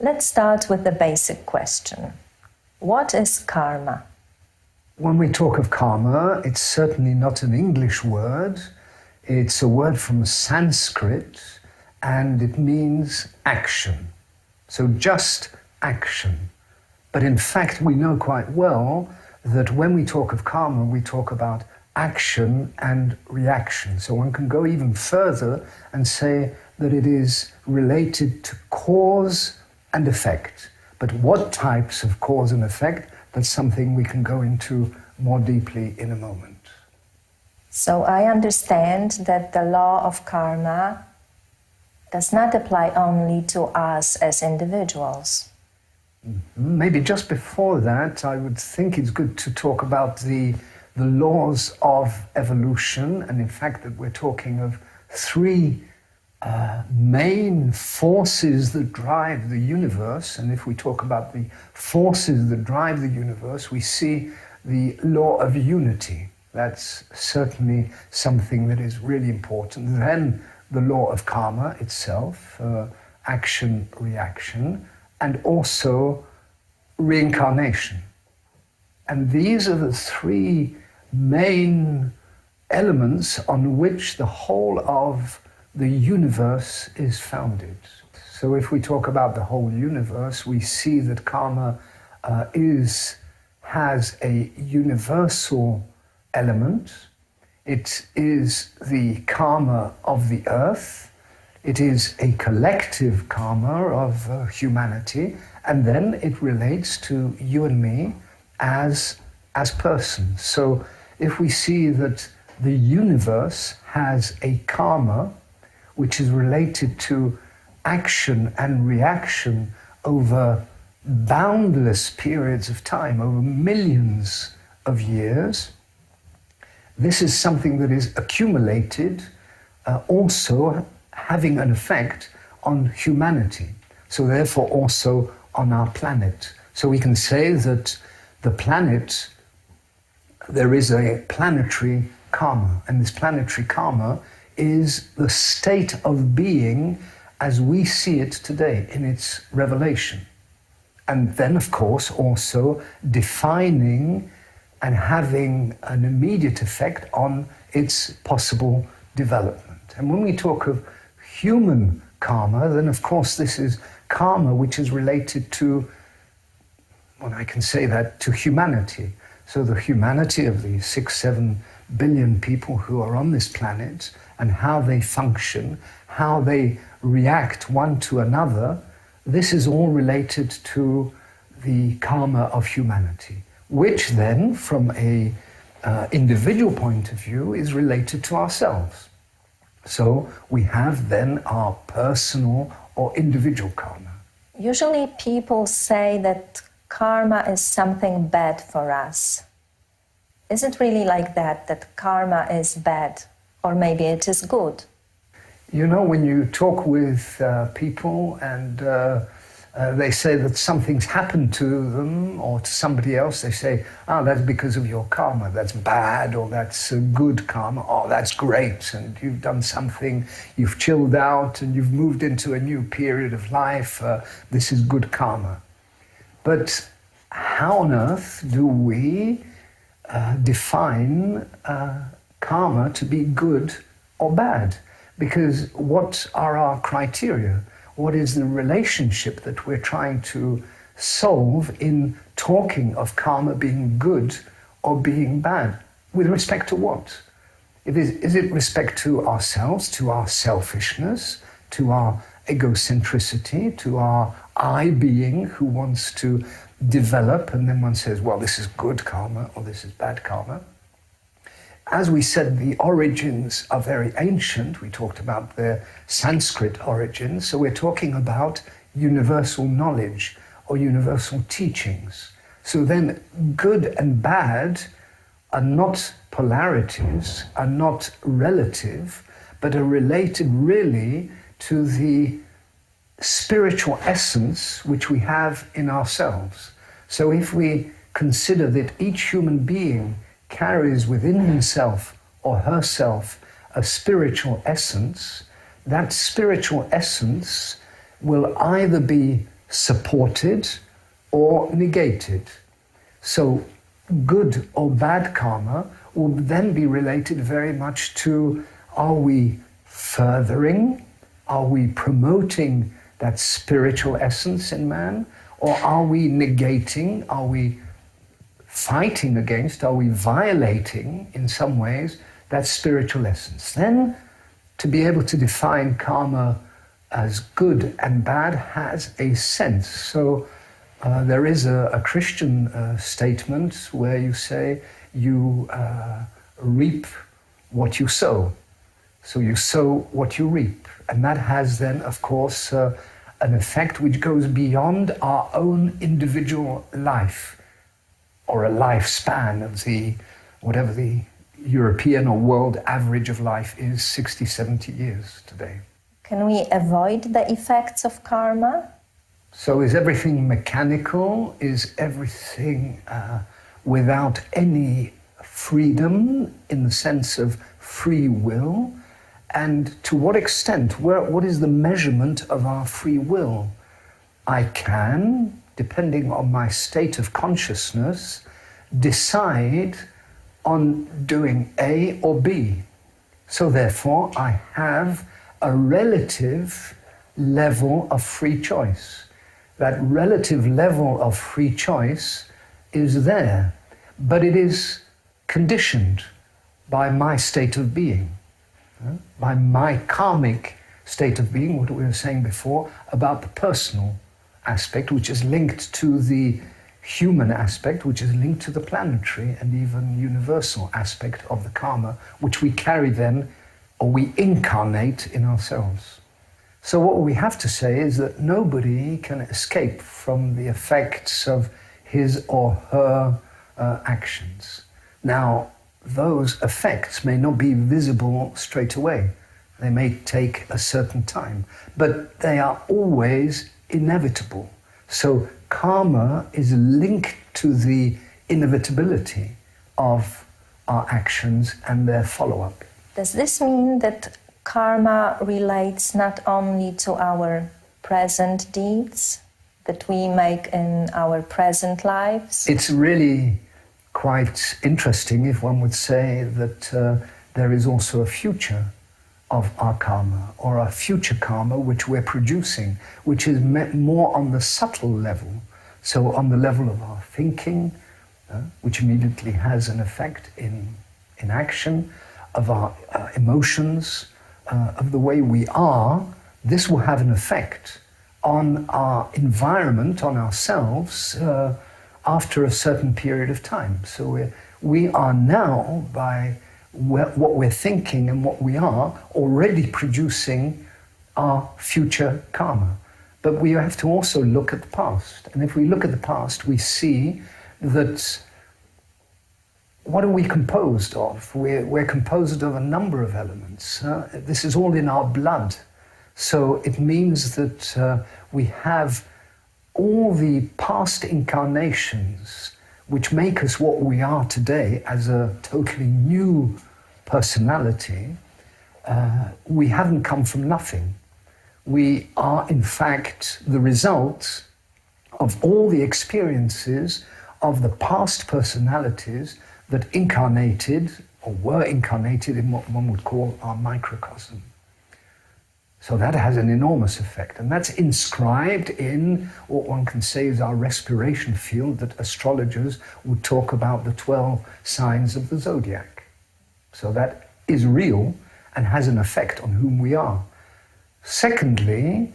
Let's start with the basic question. What is karma? When we talk of karma, it's certainly not an English word. It's a word from Sanskrit, and it means action. So just action. But in fact, we know quite well that when we talk of karma, we talk about action and reaction. So one can go even further and say that it is related to cause and effect. But what types of cause and effect, that's something we can go into more deeply in a moment. So I understand that the law of karma does not apply only to us as individuals. Maybe just before that, I would think it's good to talk about the laws of evolution, and in fact that we're talking of three main forces that drive the universe. And if we talk about the forces that drive the universe, we see the law of unity. That's certainly something that is really important. Then the law of karma itself, action, reaction, and also reincarnation. And these are the three main elements on which the whole of the universe is founded. So if we talk about the whole universe, we see that karma has a universal element. It is the karma of the earth. It is a collective karma of humanity. And then it relates to you and me as persons. So if we see that the universe has a karma which is related to action and reaction over boundless periods of time, over millions of years, this is something that is accumulated, also having an effect on humanity. So therefore also on our planet. So we can say that the planet, there is a planetary karma, and this planetary karma is the state of being as we see it today in its revelation. And then, of course, also defining and having an immediate effect on its possible development. And when we talk of human karma, then of course this is karma which is related to, well, I can say that, to humanity. So the humanity of the 6-7 billion people who are on this planet, and how they function, how they react one to another, this is all related to the karma of humanity, which then, from a individual point of view, is related to ourselves. So we have then our personal or individual karma. Usually people say that karma is something bad for us. Is it really like that karma is bad? Or maybe it is good? You know, when you talk with people and they say that something's happened to them or to somebody else, they say, oh, that's because of your karma, that's bad, or that's good karma, oh, that's great, and you've done something, you've chilled out and you've moved into a new period of life, this is good karma. But how on earth do we define karma to be good or bad? Because what are our criteria? What is the relationship that we're trying to solve in talking of karma being good or being bad? With respect to what? Is it respect to ourselves, to our selfishness, to our egocentricity, to our I being who wants to develop, and then one says, well, this is good karma or this is bad karma? As we said, the origins are very ancient. We talked about their Sanskrit origins. So we're talking about universal knowledge or universal teachings. So then good and bad are not polarities, are not relative, but are related really to the spiritual essence which we have in ourselves. So if we consider that each human being carries within himself or herself a spiritual essence, that spiritual essence will either be supported or negated. So good or bad karma will then be related very much to, are we furthering, are we promoting that spiritual essence in man, or are we negating, are we fighting against, are we violating in some ways that spiritual essence? Then to be able to define karma as good and bad has a sense. So there is a Christian statement where you say you reap what you sow. So you sow what you reap. And that has then, of course, an effect which goes beyond our own individual life, or a lifespan of whatever the European or world average of life is, 60, 70 years today. Can we avoid the effects of karma? So is everything mechanical? Is everything without any freedom in the sense of free will? And to what extent? What is the measurement of our free will? I can, depending on my state of consciousness, decide on doing A or B. So therefore, I have a relative level of free choice. That relative level of free choice is there, but it is conditioned by my state of being, by my karmic state of being, what we were saying before about the personal aspect, which is linked to the human aspect, which is linked to the planetary and even universal aspect of the karma, which we carry then, or we incarnate in ourselves. So what we have to say is that nobody can escape from the effects of his or her actions. Now, those effects may not be visible straight away. They may take a certain time, but they are always inevitable. So karma is linked to the inevitability of our actions and their follow-up. Does this mean that karma relates not only to our present deeds that we make in our present lives? It's really quite interesting if one would say that there is also a future of our karma, or a future karma which we're producing, which is more on the subtle level. So on the level of our thinking, which immediately has an effect in action, of our emotions, of the way we are, this will have an effect on our environment, on ourselves, after a certain period of time. So we are now, by what we're thinking and what we are, already producing our future karma. But we have to also look at the past. And if we look at the past, we see that what are we composed of? We're composed of a number of elements. This is all in our blood. So it means that we have all the past incarnations which make us what we are today as a totally new personality. We haven't come from nothing. We are, in fact, the result of all the experiences of the past personalities that incarnated or were incarnated in what one would call our microcosm. So that has an enormous effect, and that's inscribed in what one can say is our respiration field that astrologers would talk about, the 12 signs of the zodiac. So that is real and has an effect on whom we are. Secondly,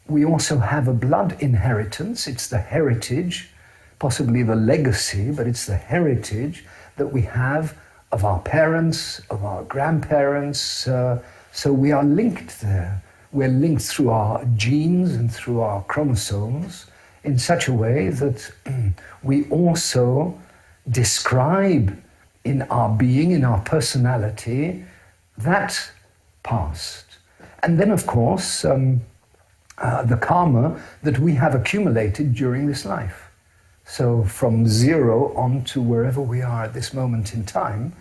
we also have a blood inheritance. It's the heritage, possibly the legacy, but it's the heritage that we have of our parents, of our grandparents. So we are linked there. We're linked through our genes and through our chromosomes in such a way that we also describe in our being, in our personality, that past. And then, of course, the karma that we have accumulated during this life. So from zero on to wherever we are at this moment in time,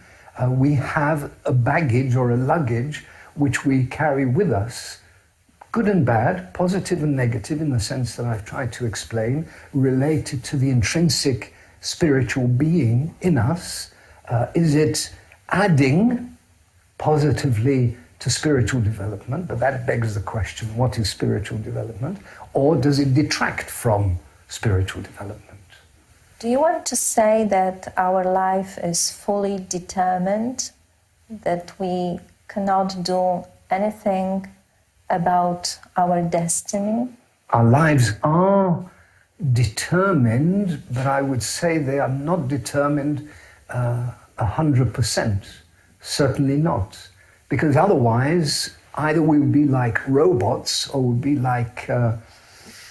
we have a baggage or a luggage which we carry with us, good and bad, positive and negative, in the sense that I've tried to explain, related to the intrinsic spiritual being in us. Is it adding positively to spiritual development? But that begs the question, what is spiritual development? Or does it detract from spiritual development? Do you want to say that our life is fully determined, that we cannot do anything about our destiny? Our lives are determined, but I would say they are not determined 100%. Certainly not. Because otherwise, either we would be like robots or would be like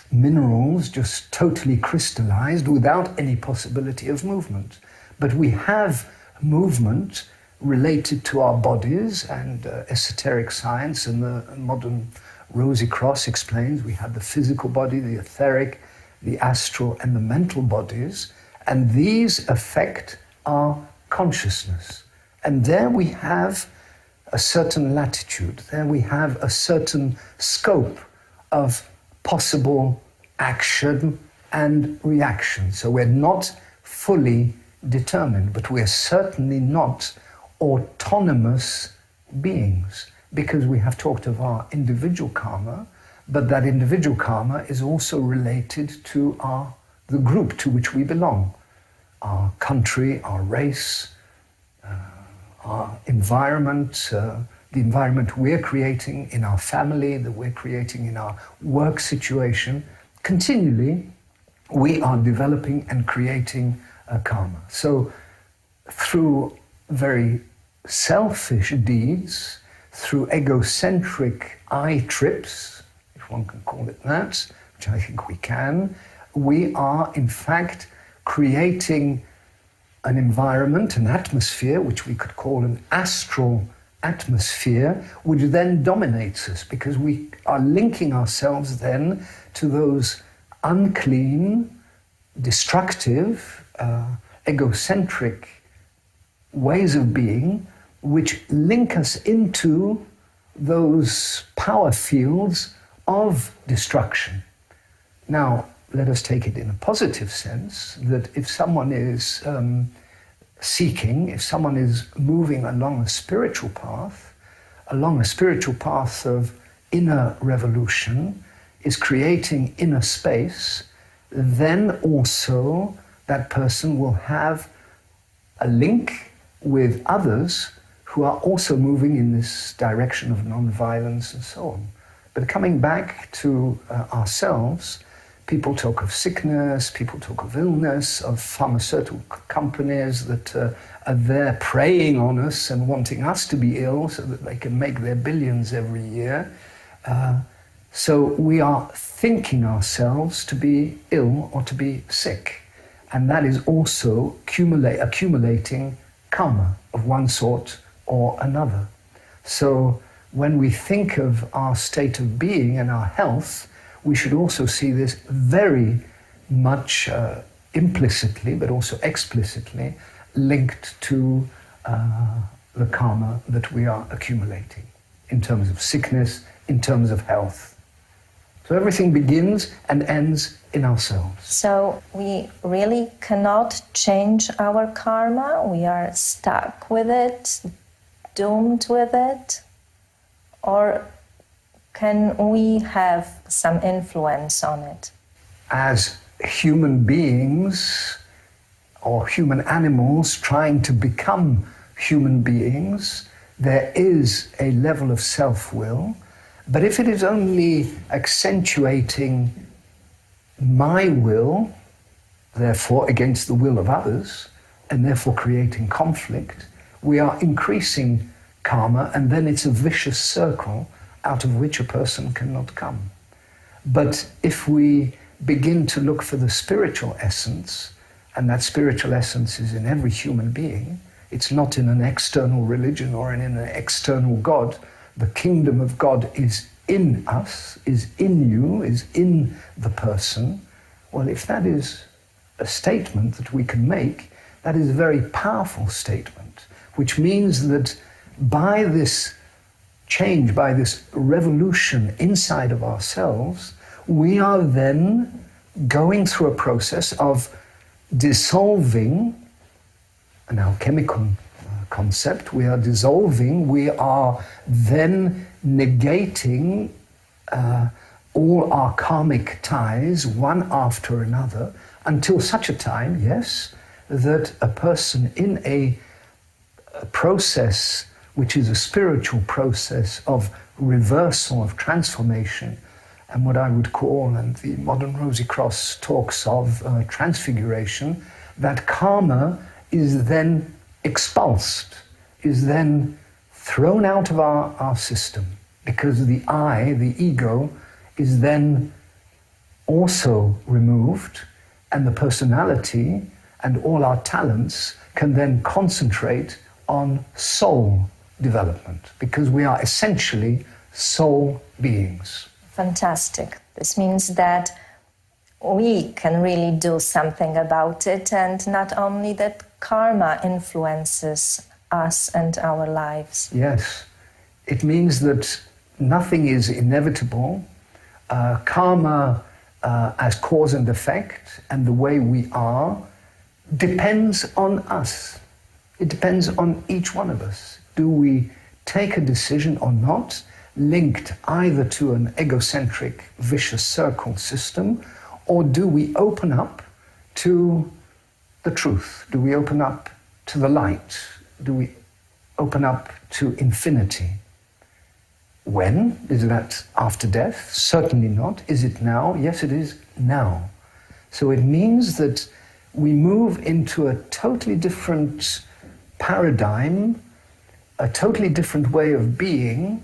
minerals, just totally crystallized without any possibility of movement. But we have movement related to our bodies, and esoteric science and the modern Rosy Cross explains we have the physical body, the etheric, the astral and the mental bodies, and these affect our consciousness. And there we have a certain latitude, there we have a certain scope of possible action and reaction. So we're not fully determined, but we're certainly not autonomous beings, because we have talked of our individual karma, but that individual karma is also related to the group to which we belong, our country, our race, our environment, the environment we're creating in our family, that we're creating in our work situation. Continually, we are developing and creating a karma. So through very selfish deeds, through egocentric eye trips, if one can call it that, which I think we can, we are in fact creating an environment, an atmosphere, which we could call an astral atmosphere, which then dominates us, because we are linking ourselves then to those unclean, destructive, egocentric ways of being, which link us into those power fields of destruction. Now, let us take it in a positive sense, that if someone is seeking, if someone is moving along a spiritual path of inner revolution, is creating inner space, then also that person will have a link with others who are also moving in this direction of non-violence and so on. But coming back to ourselves, people talk of sickness, people talk of illness, of pharmaceutical companies that are there preying on us and wanting us to be ill so that they can make their billions every year. So we are thinking ourselves to be ill or to be sick. And that is also accumulating karma of one sort or another. So when we think of our state of being and our health, we should also see this very much implicitly, but also explicitly linked to the karma that we are accumulating in terms of sickness, in terms of health. So everything begins and ends in ourselves. So we really cannot change our karma. We are stuck with it, doomed with it, or can we have some influence on it? As human beings or human animals trying to become human beings, there is a level of self-will, but if it is only accentuating my will, therefore against the will of others, and therefore creating conflict, we are increasing karma, and then it's a vicious circle out of which a person cannot come. But if we begin to look for the spiritual essence, and that spiritual essence is in every human being, it's not in an external religion or in an external God. The kingdom of God is in us, is in you, is in the person. Well, if that is a statement that we can make, that is a very powerful statement, which means that by this change, by this revolution inside of ourselves, we are then going through a process of dissolving an alchemical concept. We are dissolving, we are then negating all our karmic ties one after another until such a time, yes, that a person in a process which is a spiritual process of reversal, of transformation, and what I would call, and the modern Rosy Cross talks of transfiguration, that karma is then expulsed, is then thrown out of our system, because the I, the ego, is then also removed, and the personality and all our talents can then concentrate on soul development, because we are essentially soul beings. Fantastic. This means that we can really do something about it, and not only that karma influences us and our lives. Yes, it means that nothing is inevitable. Karma as cause and effect, and the way we are, depends on us. It depends on each one of us. Do we take a decision or not, linked either to an egocentric, vicious circle system, or do we open up to the truth? Do we open up to the light? Do we open up to infinity? When? Is that after death? Certainly not. Is it now? Yes, it is now. So it means that we move into a totally different paradigm, a totally different way of being,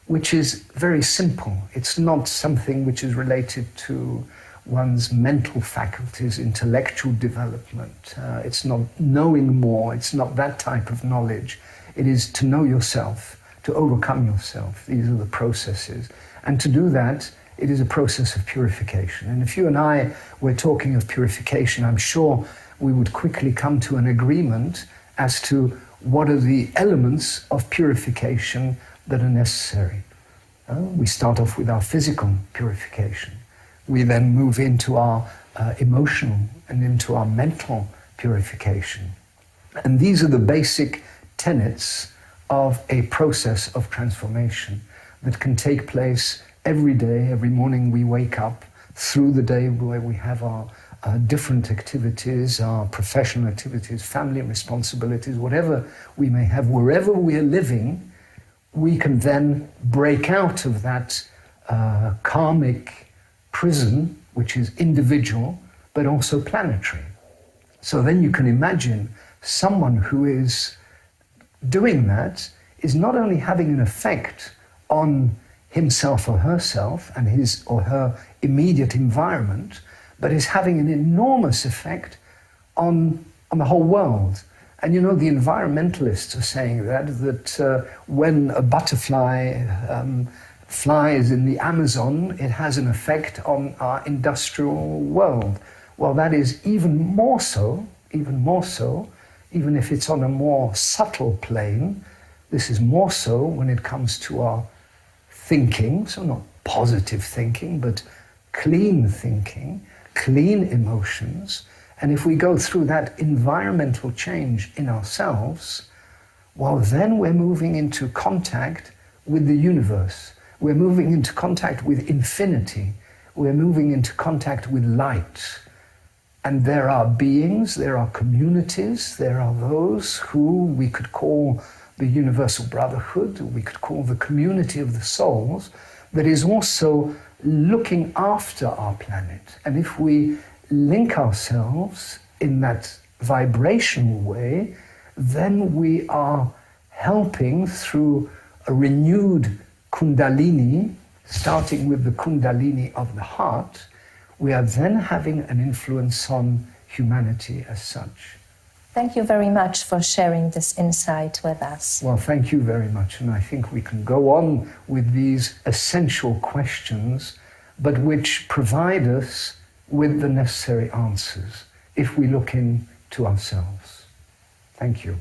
which is very simple. It's not something which is related to one's mental faculties, intellectual development. It's not knowing more. It's not that type of knowledge. It is to know yourself, to overcome yourself. These are the processes. And to do that, it is a process of purification. And if you and I were talking of purification, I'm sure we would quickly come to an agreement as to what are the elements of purification that are necessary. We start off with our physical purification. We then move into our emotional and into our mental purification. And these are the basic tenets of a process of transformation that can take place every day. Every morning we wake up, through the day where we have our different activities, our professional activities, family responsibilities, whatever we may have, wherever we are living, we can then break out of that karmic prison, which is individual, but also planetary. So then you can imagine someone who is doing that is not only having an effect on himself or herself and his or her immediate environment, but is having an enormous effect on the whole world. And you know, the environmentalists are saying that when a butterfly flies in the Amazon, it has an effect on our industrial world. Well, that is even more so, even if it's on a more subtle plane. This is more so when it comes to our thinking, so not positive thinking, but clean thinking, clean emotions. And if we go through that environmental change in ourselves, well, then we're moving into contact with the universe. We're moving into contact with infinity. We're moving into contact with light. And there are beings, there are communities, there are those who we could call the universal brotherhood, we could call the community of the souls, that is also looking after our planet. And if we link ourselves in that vibrational way, then we are helping through a renewed kundalini, starting with the kundalini of the heart. We are then having an influence on humanity as such. Thank you very much for sharing this insight with us. Well, thank you very much. And I think we can go on with these essential questions, but which provide us with the necessary answers if we look into ourselves. Thank you.